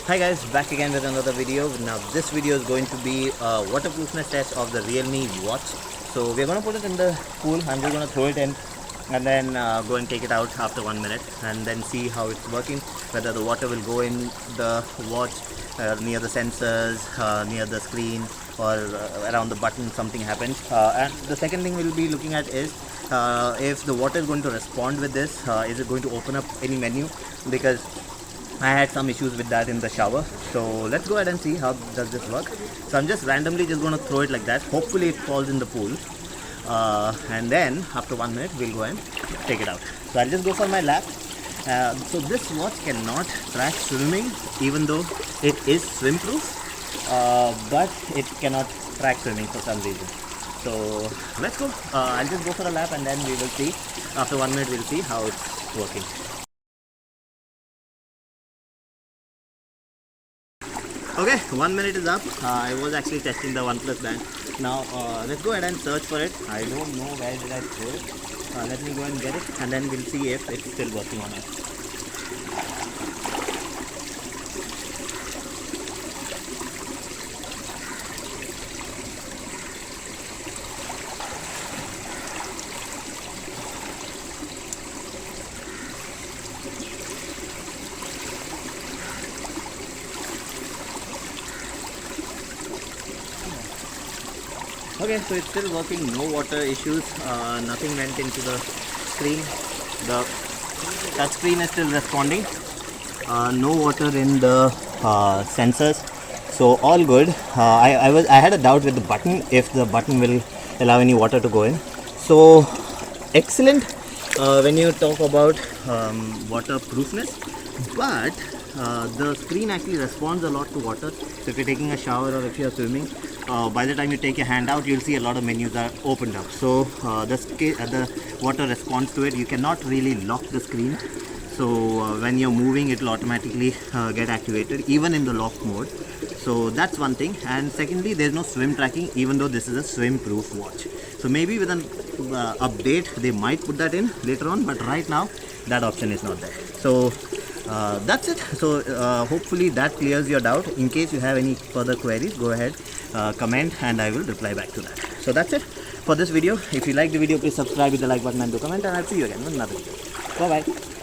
Hi guys, back again with another video. Now this video is going to be a waterproofness test of the Realme Watch. So we're going to put it in the pool. I'm just going to throw it in and then go and take it out after 1 minute and then see how it's working, whether the water will go in the watch, near the sensors, near the screen, or around the button something happens. And the second thing we'll be looking at is if the water is going to respond with this. Is it going to open up any menu? Because I had some issues with that in the shower. So let's go ahead and see how does this work. So I'm just randomly just going to throw it like that. Hopefully it falls in the pool. And then after 1 minute we'll go and take it out. So I'll just go for my lap. So this watch cannot track swimming, even though it is swim proof, but it cannot track swimming for some reason. So let's go. I'll just go for a lap and then we will see. After 1 minute we'll see how it's working. Okay, 1 minute is up. I was actually testing the OnePlus band. Now let's go ahead and search for it. I don't know where did I throw it. Let me go and get it and then we'll see if it's still working or not. Okay, so it's still working, no water issues, nothing went into the screen. The touch screen is still responding, no water in the sensors, so all good. I had a doubt with the button, if the button will allow any water to go in. So excellent when you talk about waterproofness, but the screen actually responds a lot to water. So if you're taking a shower or if you're swimming, by the time you take your hand out, you'll see a lot of menus are opened up. So the water responds to it. You cannot really lock the screen. So when you're moving, it will automatically get activated, even in the lock mode. So that's one thing. And secondly, there's no swim tracking, even though this is a swim proof watch. So maybe with an update, they might put that in later on, but right now that option is not there. So that's it. So hopefully that clears your doubt. In case you have any further queries, go ahead, comment and I will reply back to that. So that's it for this video. If you like the video, please subscribe with the like button and do comment, and I'll see you again with another video. Bye bye.